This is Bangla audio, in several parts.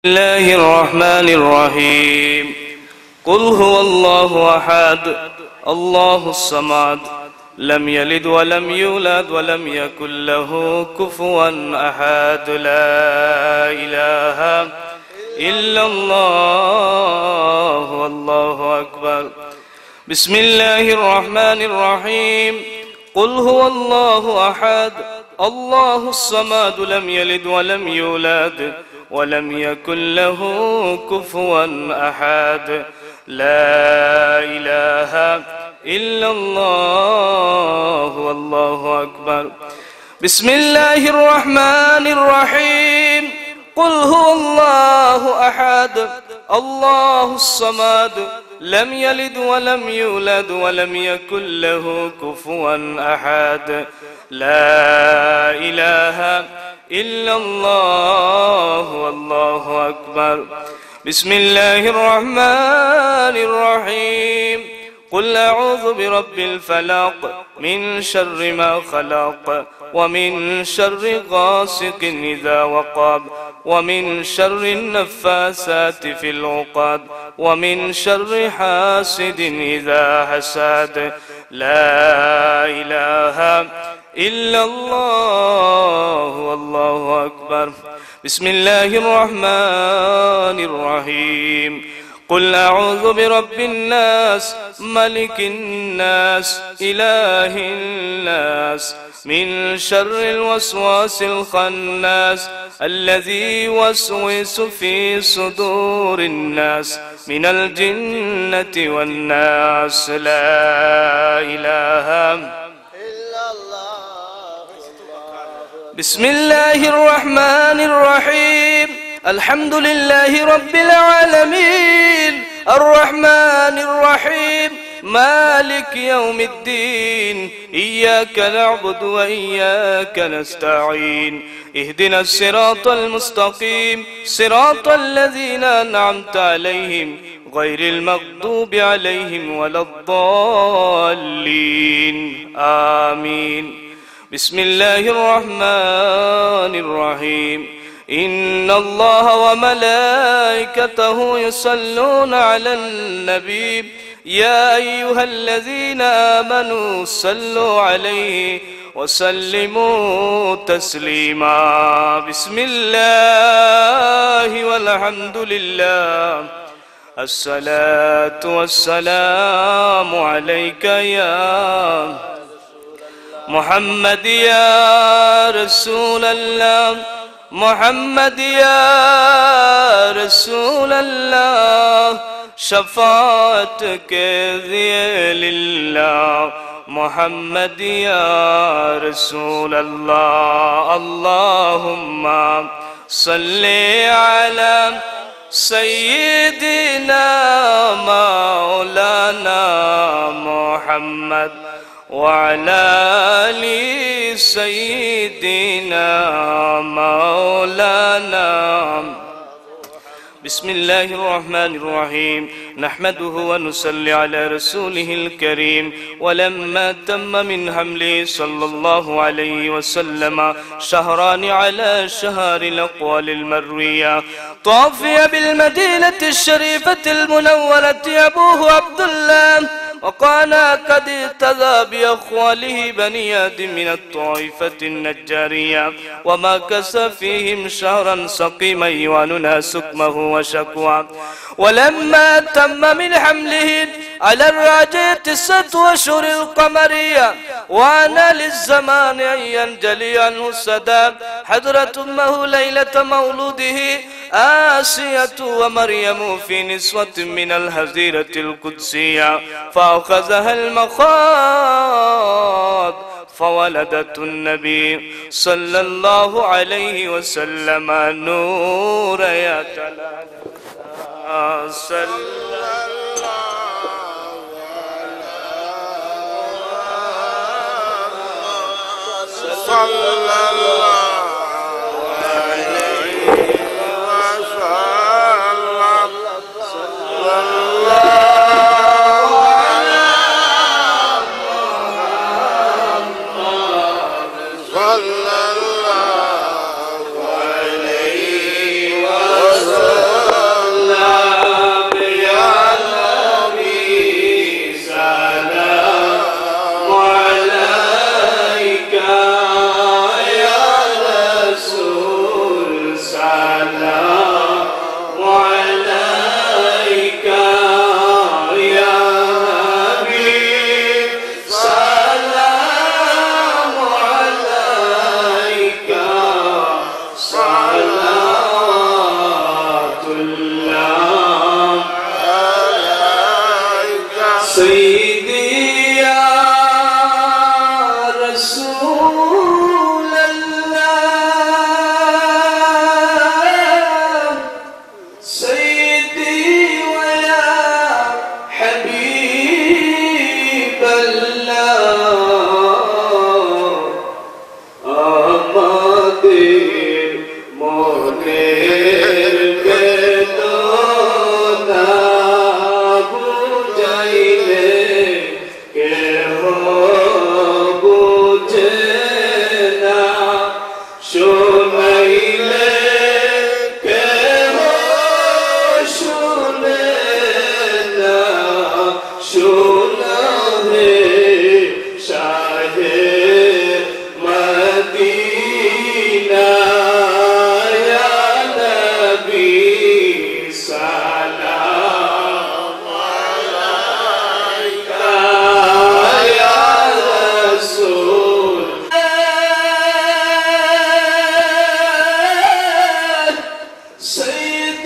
الله الرحمن الرحيم. قل هو الله أحد الله الصمد لم يلد ولم يولد ولم يكن له كفوا أحد. لا إله إلا الله والله أكبر. بسم الله الرحمن الرحيم. قل هو الله أحد الله الصمد لم يلد ولم يولد ولم يكن له كفوا أحد. لا إله إلا الله والله أكبر. بسم الله الرحمن الرحيم. قل هو الله أحد الله الصمد لم يلد ولم يولد ولم يكن له كفوا أحد. لا إله إلا الله والله أكبر. بسم الله الرحمن الرحيم. قل أعوذ برب الفلق من شر ما خلق ومن شر غاسق إذا وقب ومن شر النفاسات في العقد ومن شر حاسد إذا حسد. لا إله إلا الله والله أكبر. بسم الله الرحمن الرحيم. قل أعوذ برب الناس ملك الناس إله الناس من شر الوسواس الخناس الذي يوسوس في صدور الناس من الجنة والناس. لا إله إلا الله. بسم الله الرحمن الرحيم. الحمد لله رب العالمين الرحمن الرحيم مالك يوم الدين. إياك نعبد وإياك نستعين. اهدنا الصراط المستقيم صراط الذين أنعمت عليهم غير المغضوب عليهم ولا الضالين. آمين. بسم الله الرحمن الرحيم. إن الله وملائكته يصلون على النبي يا أيها الذين آمنوا صلوا عليه وسلموا تسليما. بسم الله والحمد لله الصلاة والسلام عليك يا محمد يا رسول الله محمد يا رسول الله شفاعت کے لیے للہ محمد یا رسول اللہ. اللہم صلی علی سیدنا مولانا محمد وعلى آل سيدنا مولانا. بسم الله الرحمن الرحيم. نحمده ونصلي على رسوله الكريم. ولما تم من حمله صلى الله عليه وسلم شهران على شهر الأقوال المروية توفي بالمدينة الشريفة المنورة أبوه عبد الله وكان قد اهتدى بأخواله بني آدم من الطائفة النجارية ومكث فيهم شهرا سقيما يواننا سقمه وشكوى. ولما تم من حمله على الراجع 9 أشهر القمرية وأنا للزمان أن ينجلي عنه السدى حضرة أمه ليلة مولوده آسية ومريم في نسوة من الهزيرة القدسية فأخذها المخاض فولدت النبي صلى الله عليه وسلم نور يتلالى صلى الله صلى الله عليه وسلم.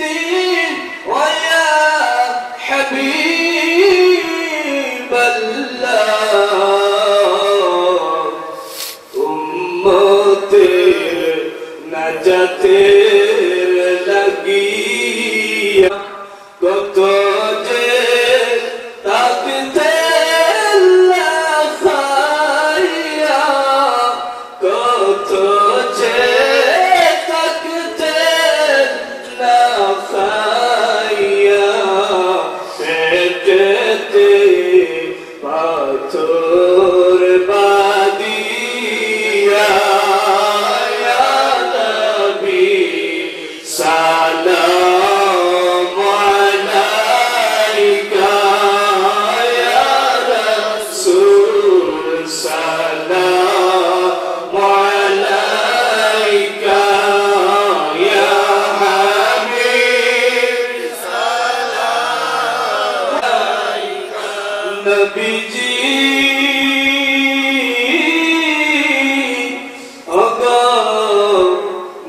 الدين ويا حبيب الله উম্মতের নাজাতের লাগিয়া কত যে তাকতে লাখাইয়া কত যে তাকতে লাখাইয়া পেটেতে পাথর বাদিয়া ইয়া নবী সালাম আলাইকা ইয়া রাসূল সালাম আলাইকা ইয়া হাবিব সালাম আলাইকা নবীজি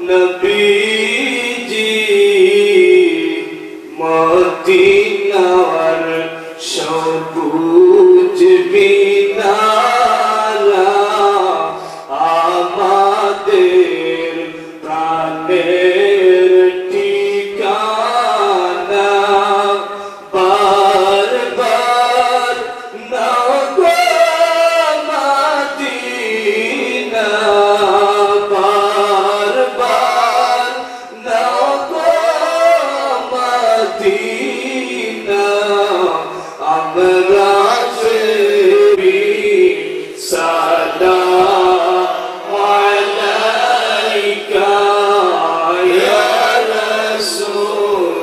নবীজি মদিনার সবুজ মিনারা আমাদের প্রাণের ঠিকানা বারবার নগো মদিনা বারবার নগো মদিনা আমরা সালাম আলাইকা ইয়া রাসূল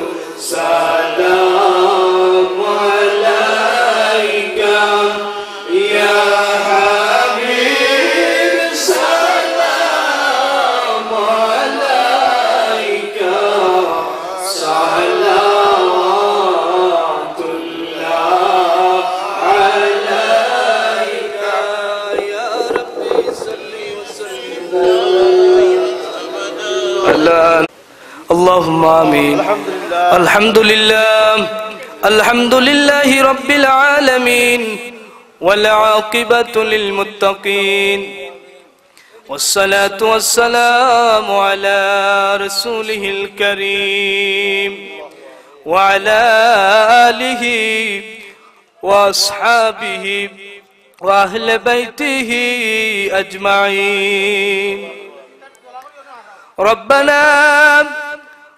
সালাম আলাইকা ইয়া হাবিব সালাম আলাইকা সালাওয়াতুল্লাহ আলাইকা ইয়া রাব্বি সাল্লি ওয়া সাল্লিম اللهم آمين الحمد لله الحمد لله رب العالمين والعاقبة للمتقين والصلاة والسلام على رسوله الكريم وعلى آله وأصحابه وأهل بيته أجمعين ربنا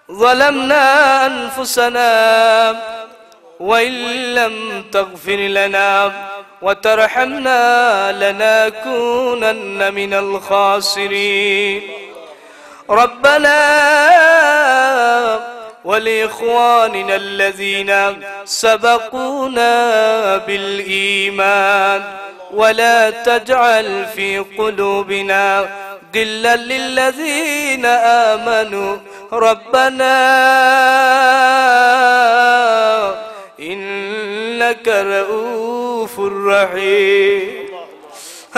ظلمنا أنفسنا وإن لم تغفر لنا وترحمنا لنكونن من الخاسرين ربنا ولإخواننا الذين سبقونا بالإيمان ولا تجعل في قلوبنا غلا للذين آمنوا ربنا إنك رؤوف رحيم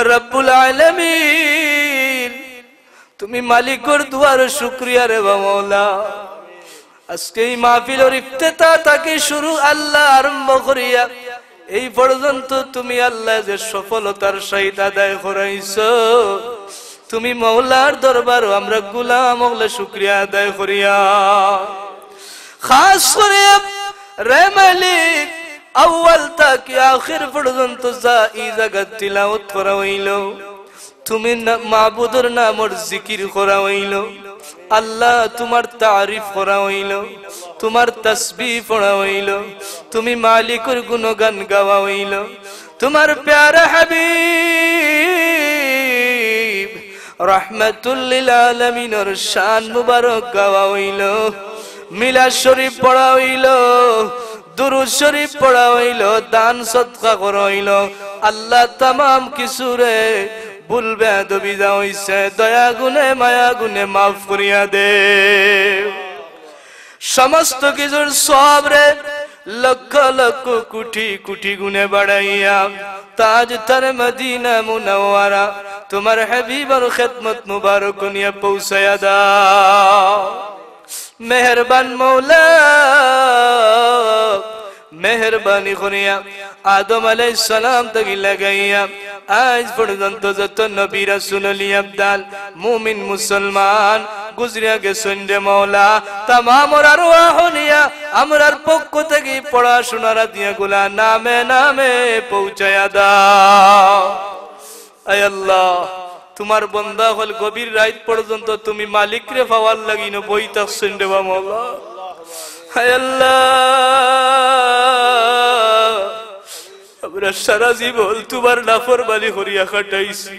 رب العالمين তুমি মালিকের দুয়ার শুকরিয়া রে মাওলা আজকে এই মাহফিলের ইফতিতা থেকে শুরু আল্লাহ আরম্ভ করিয়া এই পর্যন্ত তুমি আল্লাহ যে সফলতার সহিত আদায় করাইছো তুমি মওলার দরবার আমরা গোলাম হলে শুকরিয়া আদায় করিয়া খাস করে রে মালিক আউয়াল থেকে আখির পর্যন্ত যা এই জায়গা তিলাওয়াত করা হইল তুমি মাবুদের নামের জিকির করা হইল আল্লাহ তোমার তারিফ করা হইল তোমার তাসবিহ পড়া হইল তুমি মালিকের গুণগান গাওয়া হইল তোমার প্যারা হাবিব রাহমাতুল লিল আলামিনের শান মুবারক গাওয়া হইল মিলাদ শরীফ পড়া হইল দুরূদ শরীফ পড়া হইল দান সদকা করা হইল আল্লাহ तमाम কিছু রে ভুল বেয়াদবি যা হইছে দয়া গুনে মায়া গুনে মাফ করিয়া দে সমস্ত কিছুর সওয়াব রে লক্ষ লক্ষ কোটি কোটি গুনে বাড়াইয়া তাজ তার মদিনা মুনাওয়ারা তোমার হাবিবের খিদমত মুবারক নিয়ে পৌঁছায়া দাও মেহেরবান মৌলা মেহরবানি করিয়া আদম আলাইহিস সালাম থেকে লাগাইয়া আজ পর্যন্ত যত নবী রাসূল আলী আবদাল মুমিন মুসলমান গুজরিয়া গেছেন রে মওলা तमाम আরওয়াহ নিয়া আমরার পক্ষ থেকে পড়াশোনার দিয়া গুলা নামে নামে পৌঁছায়া দাও আয় আল্লাহ তোমার বান্দা হল গভীর রাত পর্যন্ত তুমি মালিক রে পাওয়ার লাগি ন বই থাকছেন রে মওলা আয় আল্লাহ আমরা সারা জীবন তোমার নাফরমানি করিয়া কাটাইছি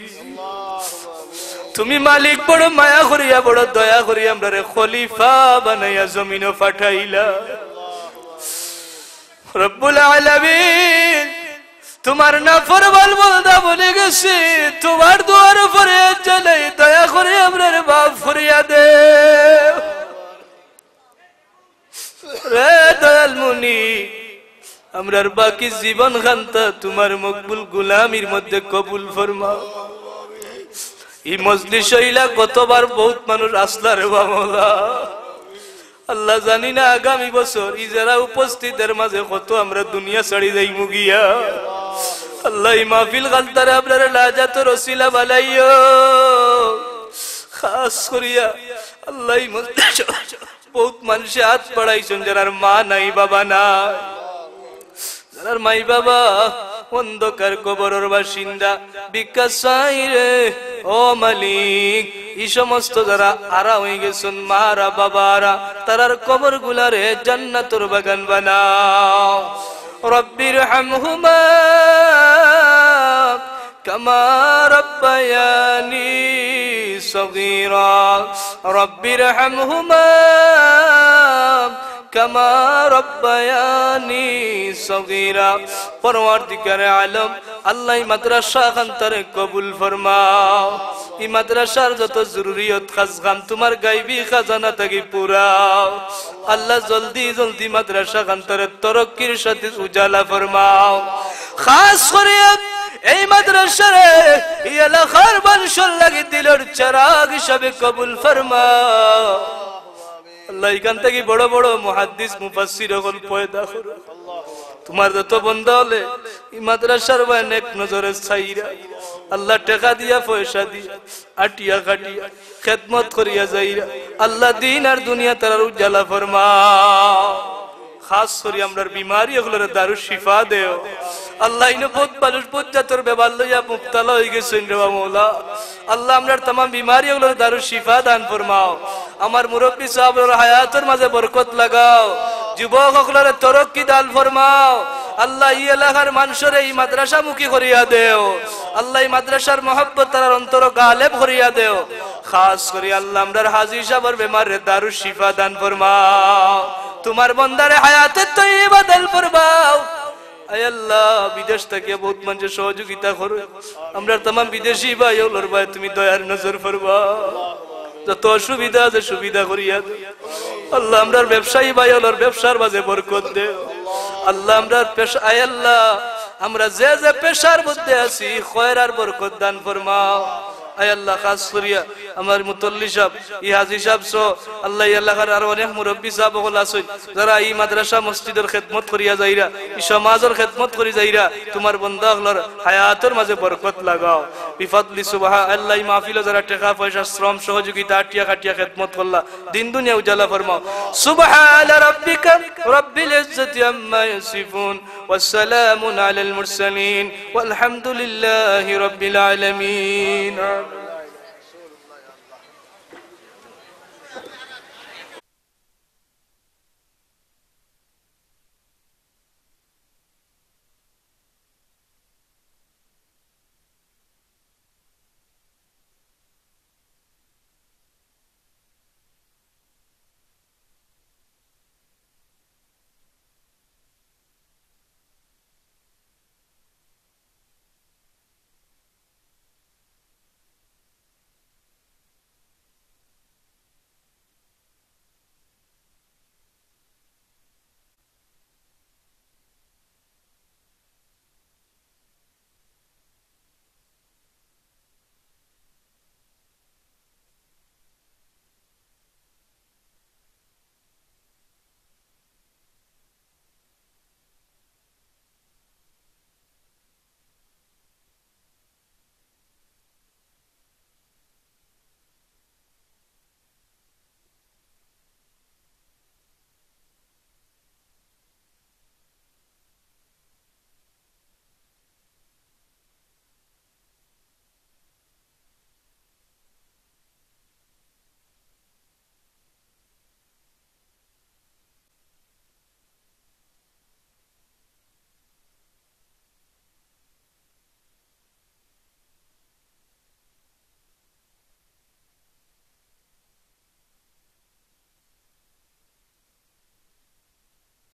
তুমি মালিক বড় মায়া করিয়া বড় দয়া করিয়া আমরারে খলিফা বানাইয়া জমিনে পাঠাইলা রব্বুল আলামিন তোমার নাফরমান বান্দা বলে গেছে তোমার দুয়ার উপরে চলে দয়া করে আমরারে মাফ করিয়া দে রে দয়াল মুনি আমরার বাকি জীবন খান্তা তোমার মকবুল গোলামির মধ্যে কবুল ফরমাও এই মজলিস হইলা কতবার বহুত মানুষ আসলা রে বাবা আল্লাহ জানি না আগামী বছর এই যারা উপস্থিতের মাঝে কত আমরা দুনিয়া ছাড়ি যাই মুগিয়া আল্লাহ এই মাহফিল গালতারে আপনার লাজাত রসিলা বালাইও খাস করিয়া আল্লাহ এই মজলিস বহুত মানুষে হাত পড়াইছেন যারা মা নাই বাবা নাই যারা মাই বাবা অন্ধকার কবরের বাসিন্দা বিকাশ চাইরে ও মালিক এই সমস্ত যারা আরা হয়ে গেছেন মারা বাবারা তারার কবর গুলারে জান্নাতের বাগান বানাও রব্বির হামহুমা কামা রব্বায়ানি সগীরা রব্বির হামহুমা কামা রব্বায়ানি সগীরা পরওয়ারদিগার আলম আল্লাহ মাদ্রাসা খানতারে কবুল ফরমাও এই মাদ্রাসার যত জরুরিয়ত খাজগাম তোমার গায়বী খাজানা থেকে পুরাও আল্লাহ জলদি জলদি মাদ্রাসা খানতারে তরক্কির সাথে উজালা ফরমাও খাস করে এই মাদ্রাসারে এই এলাকার মানুষের লাগি দিলের চিরাগ হিসাবে কবুল ফরমাও আল্লাহ এখান থেকে বড় বড় মুহাদ্দিস মুফাসসির হল পয়দা করো তোমার যত বান্দা হলে এই মাদ্রাসার বান এক নজরে ছাইরা আল্লাহ টাকা দিয়া পয়সা দিয়া আটিয়া কাটিয়া খেদমত করিয়া যাইরা আল্লাহ দিন আর দুনিয়া তার উজালা ফরমাও খাস করি আমরার বিমারি ওগুলোর দারু শিফা দেও আল্লাহ ইনো বহুত মানুষ পর্যাতর বেবাল লইয়া মুবতালা হয়ে গেছেন রে মওলা আল্লাহ আমরার तमाम বিমারি ওগুলোর দারু শিফা দান ফরমাও আমার মুরব্বি সাহেবের হায়াতের মাঝে বরকত লাগাও যুবক ওগুলোর তরক্কি দান ফরমাও আল্লাহ এই এলাকার মানুষের এই মাদ্রাসা মুখী করিয়া দেও আল্লাহ এই মাদ্রাসার মহব্বত তার অন্তর গালেব করিয়া দেও খাস করি আল্লাহ আমরার হাজী সাহেবের বেমারের দারু শিফা দান ফরমাও তোমার বন্দারে হায়াতে তৈবা দান ফরমাও আয় আল্লাহ বিদেশ থেকে বহুত মানুষ সহযোগিতা করো আমরা तमाम বিদেশি ভাই ওলর ভাই তুমি দয়ার নজর ফরমাও যত অসুবিধা আছে সুবিধা করিয়া দাও আল্লাহ আমরার ব্যবসায়ী ভাই ওলর ব্যবসার মাঝে বরকত দেও আল্লাহ আমরার পেশা আয় আল্লাহ আমরা যে যে পেশার মধ্যে আছি খয়র আর বরকত দান ফরমাও আয় আল্লাহ খাস করিয়া আমার মুতল্লি সাহেব ই হাজী সাহেব সো আল্লাহ এলাকার আর অনেক মুরব্বী সাহেব হল আছেন যারা এই মাদ্রাসা মসজিদের খেদমত করিয়া যাইরা এই সমাজের খেদমত করি যাইরা তোমার বান্দা হলর হায়াতের মাঝে বরকত লাগাও বিফাদলি সুবহা আল্লাহ এই মাহফিলে যারা টাকা পয়সা শ্রম সহযোগিতা আটিয়া কাটিয়া খেদমত করলা দিন দুনিয়া উজালা ফরমাও সুবহান রাব্বিকা রাব্বিল ইজ্জাতি আম্মা ইয়াসিফুন ওয়া সালামুন আলাল মুরসালিন ওয়াল হামদুলিল্লাহি রাব্বিল আলামিন